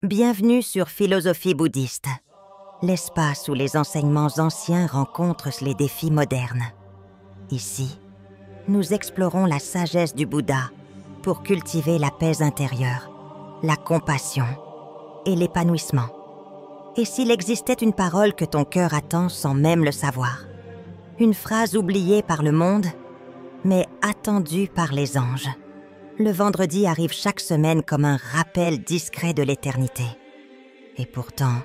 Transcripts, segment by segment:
Bienvenue sur Philosophie bouddhiste, l'espace où les enseignements anciens rencontrent les défis modernes. Ici, nous explorons la sagesse du Bouddha pour cultiver la paix intérieure, la compassion et l'épanouissement. Et s'il existait une parole que ton cœur attend sans même le savoir, une phrase oubliée par le monde, mais attendue par les anges. Le vendredi arrive chaque semaine comme un rappel discret de l'éternité. Et pourtant,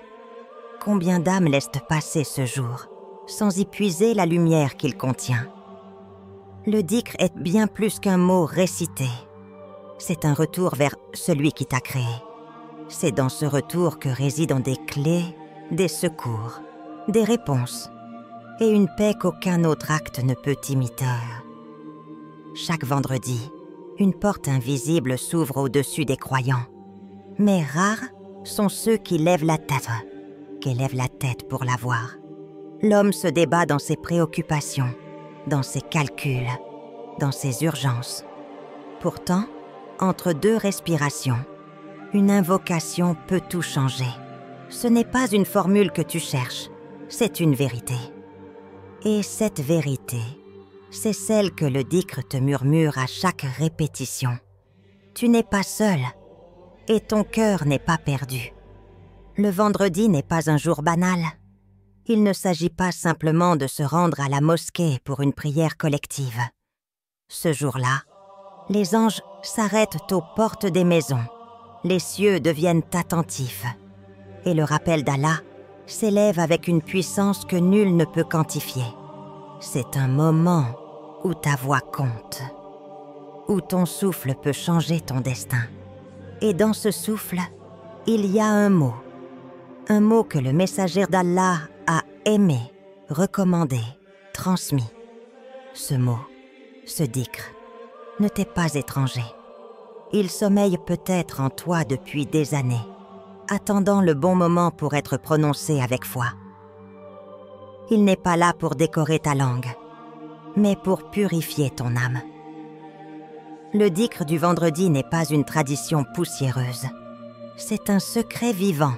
combien d'âmes laissent passer ce jour, sans y puiser la lumière qu'il contient? Le dhikr est bien plus qu'un mot récité. C'est un retour vers celui qui t'a créé. C'est dans ce retour que résident des clés, des secours, des réponses, et une paix qu'aucun autre acte ne peut imiter. Chaque vendredi, une porte invisible s'ouvre au-dessus des croyants. Mais rares sont ceux qui lèvent la tête pour la voir. L'homme se débat dans ses préoccupations, dans ses calculs, dans ses urgences. Pourtant, entre deux respirations, une invocation peut tout changer. Ce n'est pas une formule que tu cherches, c'est une vérité. Et cette vérité, c'est celle que le dhikr te murmure à chaque répétition. Tu n'es pas seul, et ton cœur n'est pas perdu. Le vendredi n'est pas un jour banal. Il ne s'agit pas simplement de se rendre à la mosquée pour une prière collective. Ce jour-là, les anges s'arrêtent aux portes des maisons. Les cieux deviennent attentifs. Et le rappel d'Allah s'élève avec une puissance que nul ne peut quantifier. C'est un moment où ta voix compte, où ton souffle peut changer ton destin. Et dans ce souffle, il y a un mot que le messager d'Allah a aimé, recommandé, transmis. Ce mot, ce dhikr, ne t'est pas étranger. Il sommeille peut-être en toi depuis des années, attendant le bon moment pour être prononcé avec foi. Il n'est pas là pour décorer ta langue, mais pour purifier ton âme. Le dhikr du vendredi n'est pas une tradition poussiéreuse. C'est un secret vivant,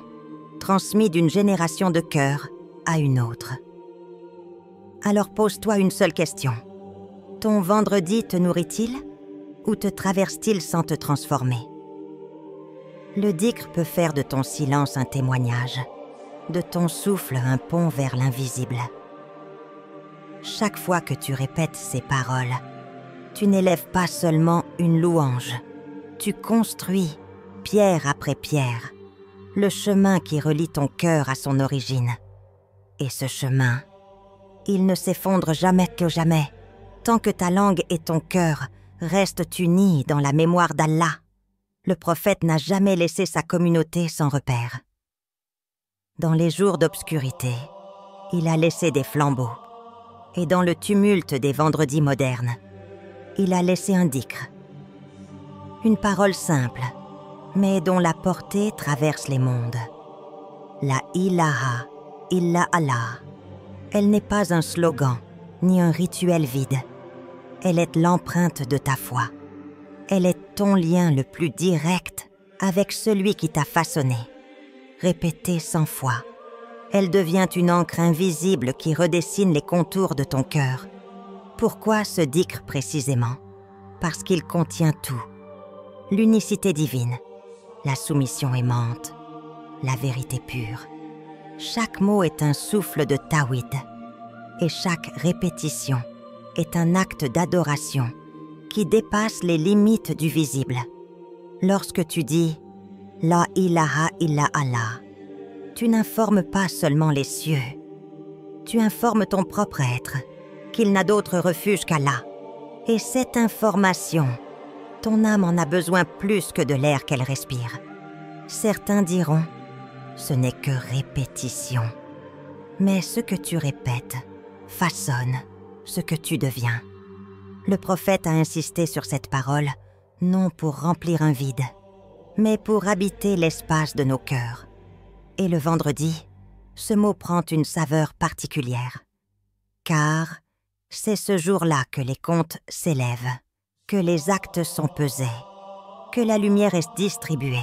transmis d'une génération de cœur à une autre. Alors pose-toi une seule question. Ton vendredi te nourrit-il ou te traverse-t-il sans te transformer? Le dhikr peut faire de ton silence un témoignage, de ton souffle un pont vers l'invisible. Chaque fois que tu répètes ces paroles, tu n'élèves pas seulement une louange, tu construis, pierre après pierre, le chemin qui relie ton cœur à son origine. Et ce chemin, il ne s'effondre jamais que jamais, tant que ta langue et ton cœur restent unis dans la mémoire d'Allah. Le prophète n'a jamais laissé sa communauté sans repère. Dans les jours d'obscurité, il a laissé des flambeaux. Et dans le tumulte des vendredis modernes, il a laissé un dhikr. Une parole simple, mais dont la portée traverse les mondes. La ilaha illa Allah. Elle n'est pas un slogan, ni un rituel vide. Elle est l'empreinte de ta foi. Elle est ton lien le plus direct avec celui qui t'a façonné. Répétée 100 fois, elle devient une encre invisible qui redessine les contours de ton cœur. Pourquoi ce dhikr précisément? Parce qu'il contient tout. L'unicité divine, la soumission aimante, la vérité pure. Chaque mot est un souffle de tawhid, et chaque répétition est un acte d'adoration qui dépasse les limites du visible. Lorsque tu dis « La ilaha illa Allah », tu n'informes pas seulement les cieux, tu informes ton propre être, qu'il n'a d'autre refuge qu'Allah. Et cette information, ton âme en a besoin plus que de l'air qu'elle respire. Certains diront, ce n'est que répétition. Mais ce que tu répètes façonne ce que tu deviens. Le prophète a insisté sur cette parole, non pour remplir un vide, mais pour habiter l'espace de nos cœurs. Et le vendredi, ce mot prend une saveur particulière. Car c'est ce jour-là que les comptes s'élèvent, que les actes sont pesés, que la lumière est distribuée.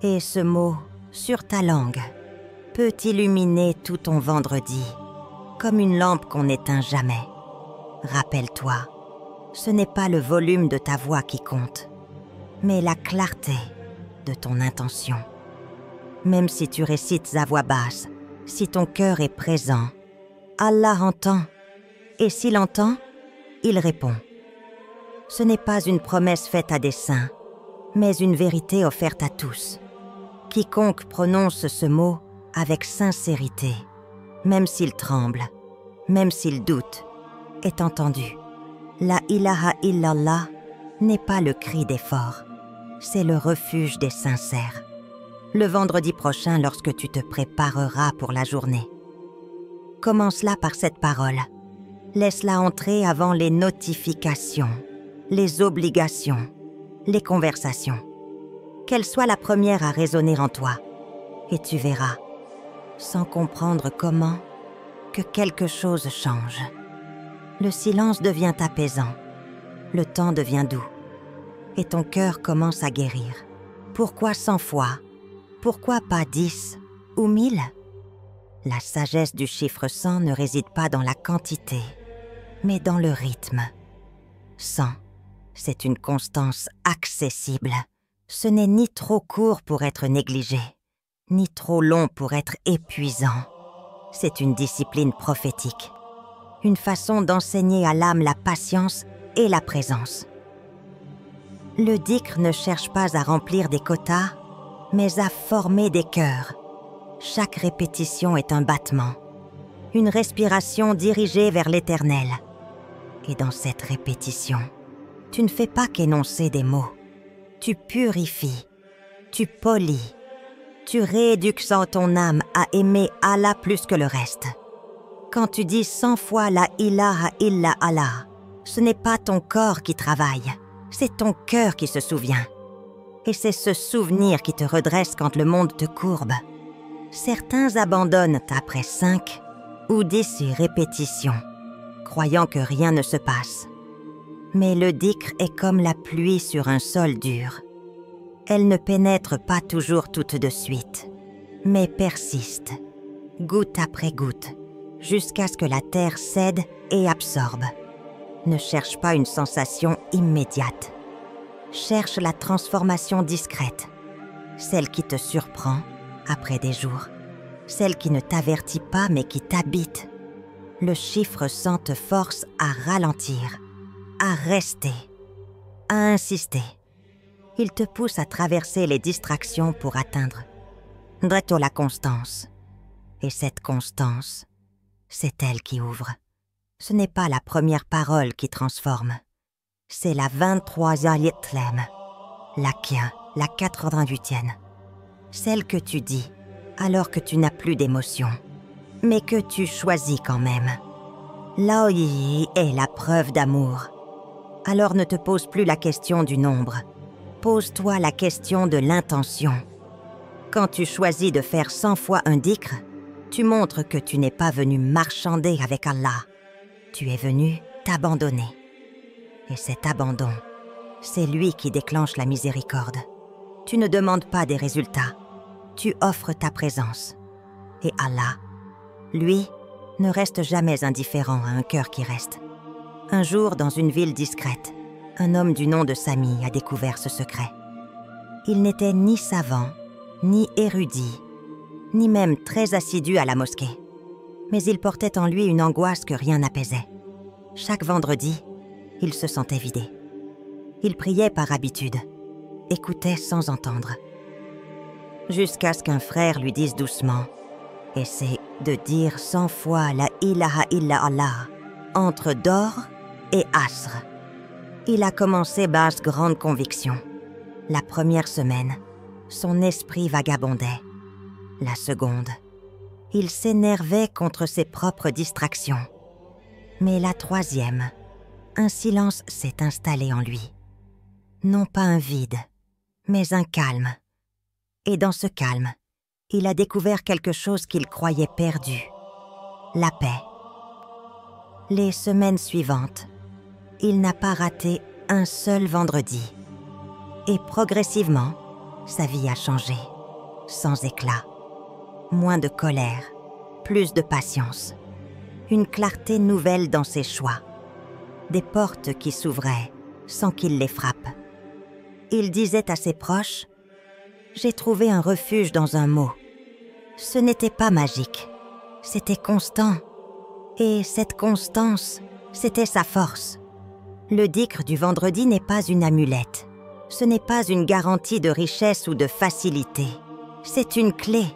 Et ce mot, sur ta langue, peut illuminer tout ton vendredi, comme une lampe qu'on n'éteint jamais. Rappelle-toi, ce n'est pas le volume de ta voix qui compte, mais la clarté de ton intention. Même si tu récites à voix basse, si ton cœur est présent, Allah entend, et s'il entend, il répond. Ce n'est pas une promesse faite à dessein, mais une vérité offerte à tous. Quiconque prononce ce mot avec sincérité, même s'il tremble, même s'il doute, est entendu. La ilaha illallah n'est pas le cri des forts, c'est le refuge des sincères. Le vendredi prochain, lorsque tu te prépareras pour la journée, commence-la par cette parole. Laisse-la entrer avant les notifications, les obligations, les conversations. Qu'elle soit la première à résonner en toi, et tu verras, sans comprendre comment, que quelque chose change. Le silence devient apaisant, le temps devient doux, et ton cœur commence à guérir. Pourquoi 100 fois? Pourquoi pas 10 ou 1000? La sagesse du chiffre 100 ne réside pas dans la quantité, mais dans le rythme. 100, c'est une constance accessible. Ce n'est ni trop court pour être négligé, ni trop long pour être épuisant. C'est une discipline prophétique, une façon d'enseigner à l'âme la patience et la présence. Le dhikr ne cherche pas à remplir des quotas, mais à former des cœurs. Chaque répétition est un battement, une respiration dirigée vers l'éternel. Et dans cette répétition, tu ne fais pas qu'énoncer des mots. Tu purifies, tu polis, tu rééduques ton âme à aimer Allah plus que le reste. Quand tu dis 100 fois la ilaha illa Allah, ce n'est pas ton corps qui travaille, c'est ton cœur qui se souvient. Et c'est ce souvenir qui te redresse quand le monde te courbe. Certains abandonnent après 5 ou 10 répétitions, croyant que rien ne se passe. Mais le dhikr est comme la pluie sur un sol dur. Elle ne pénètre pas toujours toute de suite, mais persiste, goutte après goutte, jusqu'à ce que la terre cède et absorbe. Ne cherche pas une sensation immédiate. Cherche la transformation discrète, celle qui te surprend après des jours, celle qui ne t'avertit pas mais qui t'habite. Le chiffre 100 te force à ralentir, à rester, à insister. Il te pousse à traverser les distractions pour atteindre la constance. Et cette constance, c'est elle qui ouvre. Ce n'est pas la première parole qui transforme. C'est la 23e tlem, la kien, la 88e. Celle que tu dis alors que tu n'as plus d'émotion, mais que tu choisis quand même. L'Aoyi est la preuve d'amour. Alors ne te pose plus la question du nombre. Pose-toi la question de l'intention. Quand tu choisis de faire 100 fois un dhikr, tu montres que tu n'es pas venu marchander avec Allah. Tu es venu t'abandonner. Et cet abandon, c'est lui qui déclenche la miséricorde. Tu ne demandes pas des résultats. Tu offres ta présence. Et Allah, lui, ne reste jamais indifférent à un cœur qui reste. Un jour, dans une ville discrète, un homme du nom de Sami a découvert ce secret. Il n'était ni savant, ni érudit, ni même très assidu à la mosquée. Mais il portait en lui une angoisse que rien n'apaisait. Chaque vendredi, il se sentait vidé. Il priait par habitude, écoutait sans entendre. Jusqu'à ce qu'un frère lui dise doucement « Essaie de dire 100 fois la ilaha illa Allah entre Dor et Asr ». Il a commencé basse grande conviction. La première semaine, son esprit vagabondait. La seconde, il s'énervait contre ses propres distractions. Mais la troisième, un silence s'est installé en lui. Non pas un vide, mais un calme. Et dans ce calme, il a découvert quelque chose qu'il croyait perdu. La paix. Les semaines suivantes, il n'a pas raté un seul vendredi. Et progressivement, Sa vie a changé, sans éclat. Moins de colère, plus de patience. Une clarté nouvelle dans ses choix. Des portes qui s'ouvraient sans qu'il les frappe. Il disait à ses proches « J'ai trouvé un refuge dans un mot. » Ce n'était pas magique, c'était constant. Et cette constance, c'était sa force. Le dhikr du vendredi n'est pas une amulette. Ce n'est pas une garantie de richesse ou de facilité. C'est une clé.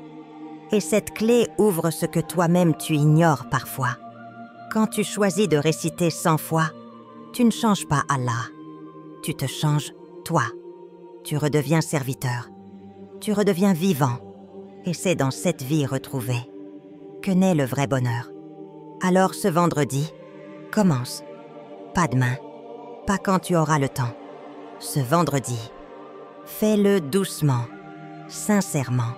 Et cette clé ouvre ce que toi-même tu ignores parfois. Quand tu choisis de réciter 100 fois, tu ne changes pas Allah. Tu te changes toi. Tu redeviens serviteur. Tu redeviens vivant. Et c'est dans cette vie retrouvée que naît le vrai bonheur. Alors ce vendredi, commence. Pas demain, pas quand tu auras le temps. Ce vendredi, fais-le doucement, sincèrement.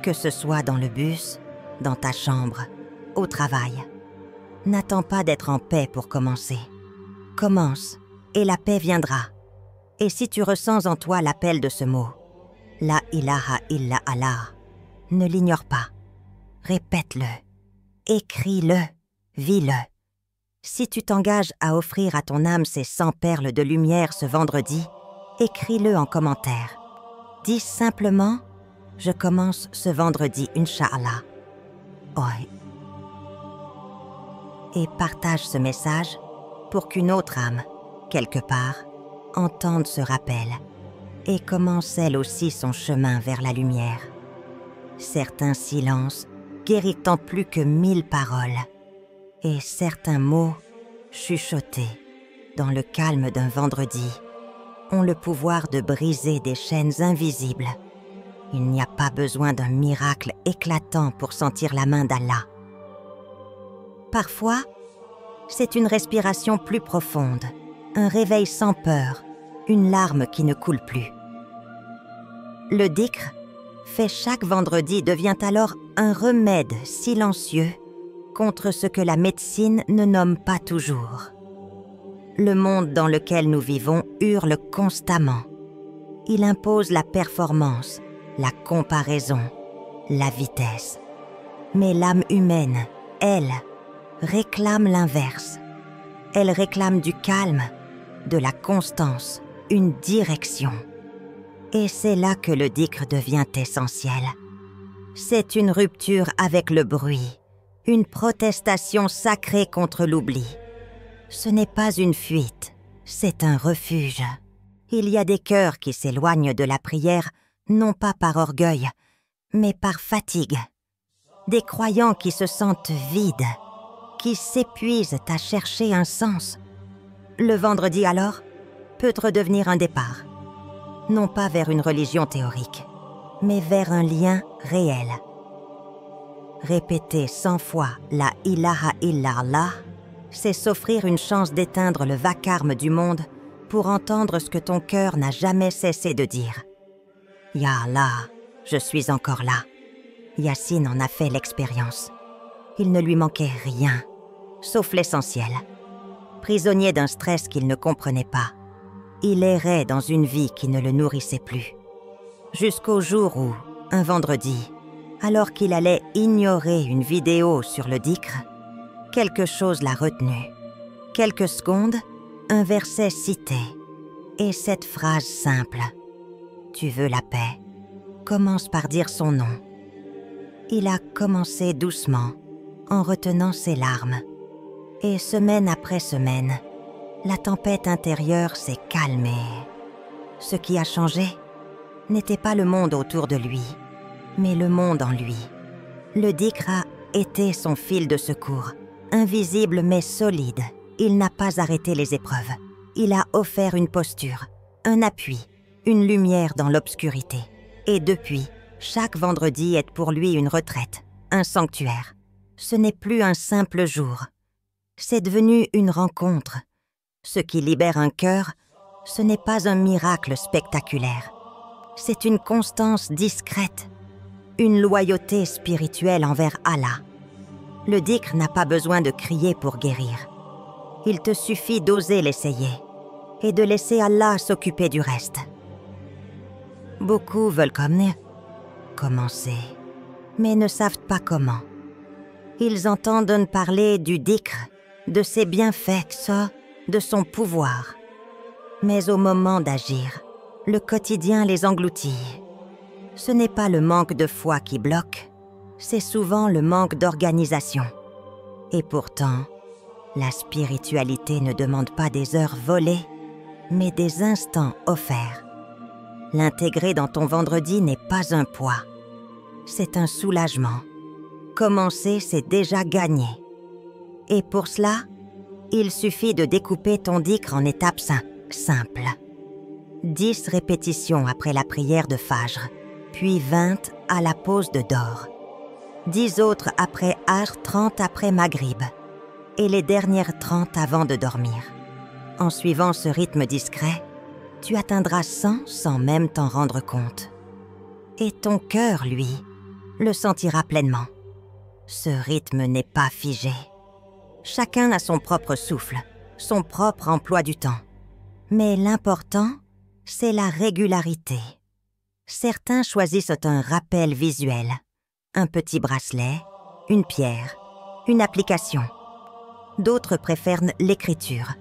Que ce soit dans le bus, dans ta chambre, au travail. N'attends pas d'être en paix pour commencer. Commence, et la paix viendra. Et si tu ressens en toi l'appel de ce mot, La ilaha illa Allah, ne l'ignore pas. Répète-le, écris-le, vis-le. Si tu t'engages à offrir à ton âme ces 100 perles de lumière ce vendredi, écris-le en commentaire. Dis simplement « Je commence ce vendredi, Inch'Allah ». Oui. Et partage ce message pour qu'une autre âme, quelque part, entende ce rappel et commence elle aussi son chemin vers la lumière. Certains silences guérissent plus que 1000 paroles et certains mots chuchotés dans le calme d'un vendredi ont le pouvoir de briser des chaînes invisibles. Il n'y a pas besoin d'un miracle éclatant pour sentir la main d'Allah. Parfois, c'est une respiration plus profonde, un réveil sans peur, une larme qui ne coule plus. Le dhikr, fait chaque vendredi, devient alors un remède silencieux contre ce que la médecine ne nomme pas toujours. Le monde dans lequel nous vivons hurle constamment. Il impose la performance, la comparaison, la vitesse. Mais l'âme humaine, elle, réclame l'inverse. Elle réclame du calme, de la constance, une direction. Et c'est là que le dhikr devient essentiel. C'est une rupture avec le bruit, une protestation sacrée contre l'oubli. Ce n'est pas une fuite, c'est un refuge. Il y a des cœurs qui s'éloignent de la prière, non pas par orgueil, mais par fatigue. Des croyants qui se sentent vides, qui s'épuisent à chercher un sens. Le vendredi alors peut redevenir un départ. Non pas vers une religion théorique, mais vers un lien réel. Répéter 100 fois la ilaha illallah, c'est s'offrir une chance d'éteindre le vacarme du monde pour entendre ce que ton cœur n'a jamais cessé de dire. Ya Allah, je suis encore là. Yassine en a fait l'expérience. Il ne lui manquait rien, sauf l'essentiel. Prisonnier d'un stress qu'il ne comprenait pas, il errait dans une vie qui ne le nourrissait plus. Jusqu'au jour où, un vendredi, alors qu'il allait ignorer une vidéo sur le dhikr, quelque chose l'a retenu. Quelques secondes, un verset cité, et cette phrase simple. « Tu veux la paix ?» commence par dire son nom. Il a commencé doucement, en retenant ses larmes. Et semaine après semaine, la tempête intérieure s'est calmée. Ce qui a changé n'était pas le monde autour de lui, mais le monde en lui. Le dhikr a été son fil de secours, invisible mais solide. Il n'a pas arrêté les épreuves. Il a offert une posture, un appui, une lumière dans l'obscurité. Et depuis, chaque vendredi est pour lui une retraite, un sanctuaire. Ce n'est plus un simple jour. C'est devenu une rencontre. Ce qui libère un cœur, ce n'est pas un miracle spectaculaire. C'est une constance discrète, une loyauté spirituelle envers Allah. Le dhikr n'a pas besoin de crier pour guérir. Il te suffit d'oser l'essayer et de laisser Allah s'occuper du reste. Beaucoup veulent commencer, mais ne savent pas comment. Ils entendent parler du dhikr, de ses bienfaits, de son pouvoir. Mais au moment d'agir, le quotidien les engloutit. Ce n'est pas le manque de foi qui bloque, c'est souvent le manque d'organisation. Et pourtant, la spiritualité ne demande pas des heures volées, mais des instants offerts. L'intégrer dans ton vendredi n'est pas un poids, c'est un soulagement. Commencer, c'est déjà gagné. Et pour cela, il suffit de découper ton dhikr en étapes simples. 10 répétitions après la prière de Fajr, puis 20 à la pause de Dor. 10 autres après Asr, 30 après Maghrib, et les dernières 30 avant de dormir. En suivant ce rythme discret, tu atteindras 100 sans même t'en rendre compte. Et ton cœur, lui, le sentira pleinement. Ce rythme n'est pas figé. Chacun a son propre souffle, son propre emploi du temps. Mais l'important, c'est la régularité. Certains choisissent un rappel visuel, un petit bracelet, une pierre, une application. D'autres préfèrent l'écriture.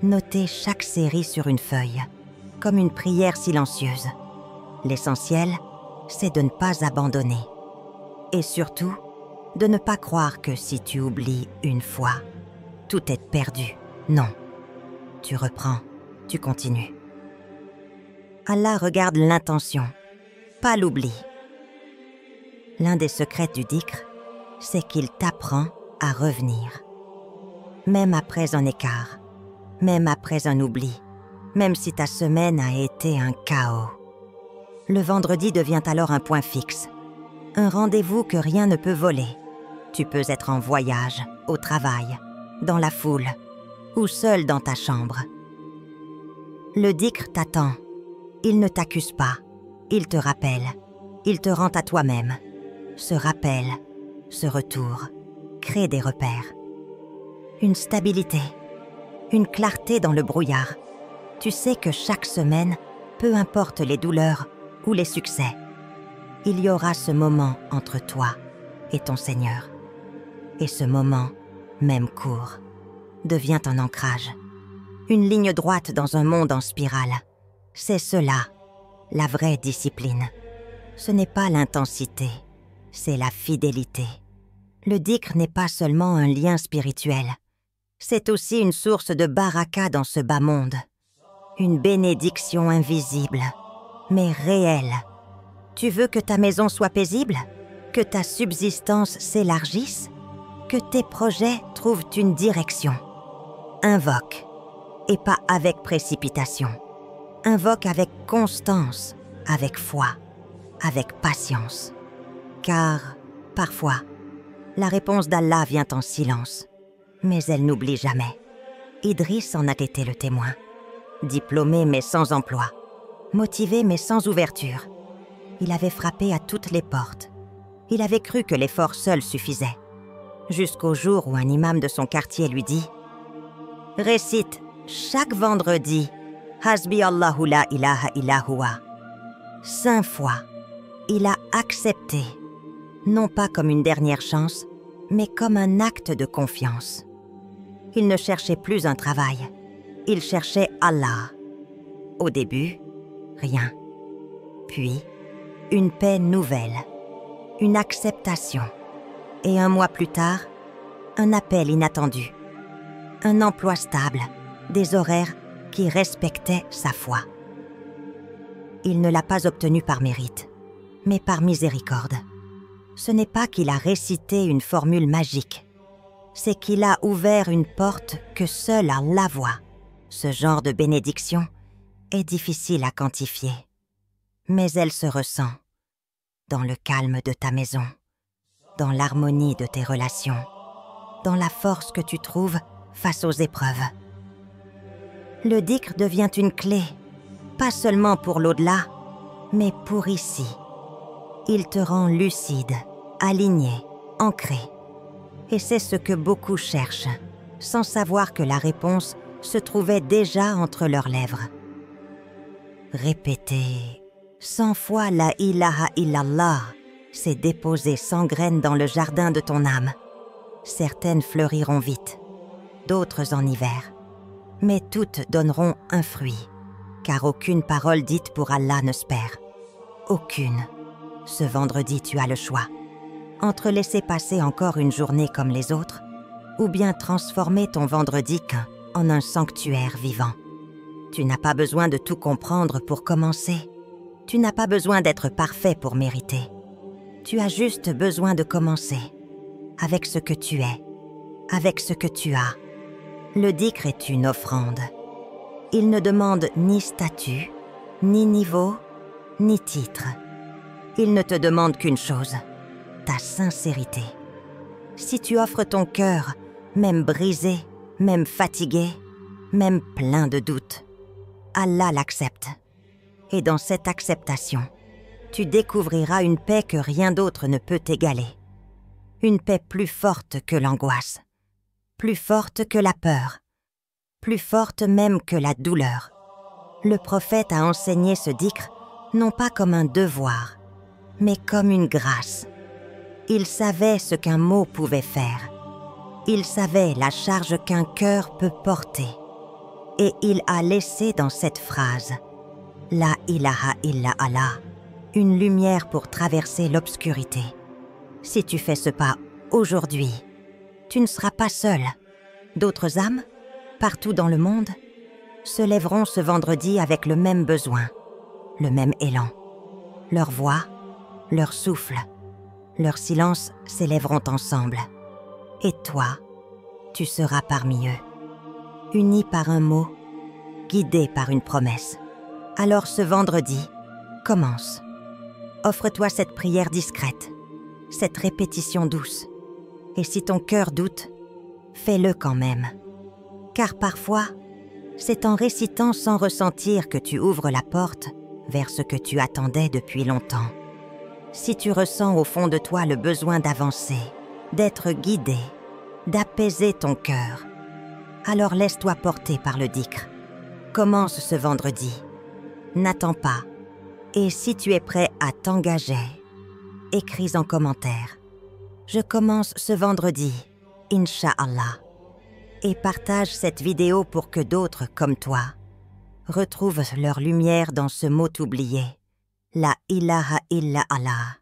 Noter chaque série sur une feuille, comme une prière silencieuse. L'essentiel, c'est de ne pas abandonner. Et surtout, de ne pas croire que si tu oublies une fois, tout est perdu. Non. Tu reprends, tu continues. Allah regarde l'intention, pas l'oubli. L'un des secrets du dhikr, c'est qu'il t'apprend à revenir. Même après un écart, même après un oubli, même si ta semaine a été un chaos. Le vendredi devient alors un point fixe, un rendez-vous que rien ne peut voler. Tu peux être en voyage, au travail, dans la foule, ou seul dans ta chambre. Le dhikr t'attend. Il ne t'accuse pas. Il te rappelle. Il te rend à toi-même. Ce rappel, ce retour, crée des repères. Une stabilité, une clarté dans le brouillard. Tu sais que chaque semaine, peu importe les douleurs ou les succès, il y aura ce moment entre toi et ton Seigneur. Et ce moment, même court, devient un ancrage. Une ligne droite dans un monde en spirale. C'est cela, la vraie discipline. Ce n'est pas l'intensité, c'est la fidélité. Le dhikr n'est pas seulement un lien spirituel. C'est aussi une source de baraka dans ce bas monde. Une bénédiction invisible, mais réelle. Tu veux que ta maison soit paisible? Que ta subsistance s'élargisse? Que tes projets trouvent une direction? Invoque, et pas avec précipitation. Invoque avec constance, avec foi, avec patience. Car, parfois, la réponse d'Allah vient en silence, mais elle n'oublie jamais. Idriss en a été le témoin. Diplômé mais sans emploi, motivé mais sans ouverture. Il avait frappé à toutes les portes. Il avait cru que l'effort seul suffisait. Jusqu'au jour où un imam de son quartier lui dit « Récite chaque vendredi « Hasbi Allahu la ilaha illa huwa » 5 fois. Il a accepté, non pas comme une dernière chance, mais comme un acte de confiance. Il ne cherchait plus un travail, il cherchait Allah. Au début, rien. Puis, une paix nouvelle, une acceptation. Et 1 mois plus tard, un appel inattendu. Un emploi stable, des horaires qui respectaient sa foi. Il ne l'a pas obtenu par mérite, mais par miséricorde. Ce n'est pas qu'il a récité une formule magique, c'est qu'il a ouvert une porte que seul Allah voit. Ce genre de bénédiction est difficile à quantifier, mais elle se ressent dans le calme de ta maison, dans l'harmonie de tes relations, dans la force que tu trouves face aux épreuves. Le dhikr devient une clé, pas seulement pour l'au-delà, mais pour ici. Il te rend lucide, aligné, ancré. Et c'est ce que beaucoup cherchent, sans savoir que la réponse se trouvait déjà entre leurs lèvres. Répéter 100 fois la ilaha illallah s'est déposée sans graines dans le jardin de ton âme. Certaines fleuriront vite, d'autres en hiver, mais toutes donneront un fruit, car aucune parole dite pour Allah ne se perd. Aucune. Ce vendredi, tu as le choix. Entre laisser passer encore une journée comme les autres, ou bien transformer ton vendredi qu'un en un sanctuaire vivant. Tu n'as pas besoin de tout comprendre pour commencer. Tu n'as pas besoin d'être parfait pour mériter. Tu as juste besoin de commencer, avec ce que tu es, avec ce que tu as. Le dhikr est une offrande. Il ne demande ni statut, ni niveau, ni titre. Il ne te demande qu'une chose, ta sincérité. Si tu offres ton cœur, même brisé, même fatigué, même plein de doutes, Allah l'accepte. Et dans cette acceptation, tu découvriras une paix que rien d'autre ne peut égaler. Une paix plus forte que l'angoisse, plus forte que la peur, plus forte même que la douleur. Le prophète a enseigné ce dhikr non pas comme un devoir, mais comme une grâce. Il savait ce qu'un mot pouvait faire. Il savait la charge qu'un cœur peut porter. Et il a laissé dans cette phrase « La ilaha illa Allah » une lumière pour traverser l'obscurité. Si tu fais ce pas aujourd'hui, tu ne seras pas seul. D'autres âmes, partout dans le monde, se lèveront ce vendredi avec le même besoin, le même élan. Leur voix, leur souffle, leur silence s'élèveront ensemble. Et toi, tu seras parmi eux, unis par un mot, guidés par une promesse. Alors ce vendredi, commence. Offre-toi cette prière discrète, cette répétition douce. Et si ton cœur doute, fais-le quand même. Car parfois, c'est en récitant sans ressentir que tu ouvres la porte vers ce que tu attendais depuis longtemps. Si tu ressens au fond de toi le besoin d'avancer, d'être guidé, d'apaiser ton cœur, alors laisse-toi porter par le dhikr. Commence ce vendredi. N'attends pas. Et si tu es prêt à t'engager, écris en commentaire « Je commence ce vendredi, Inch'Allah » et partage cette vidéo pour que d'autres, comme toi, retrouvent leur lumière dans ce mot oublié, la ilaha illa Allah.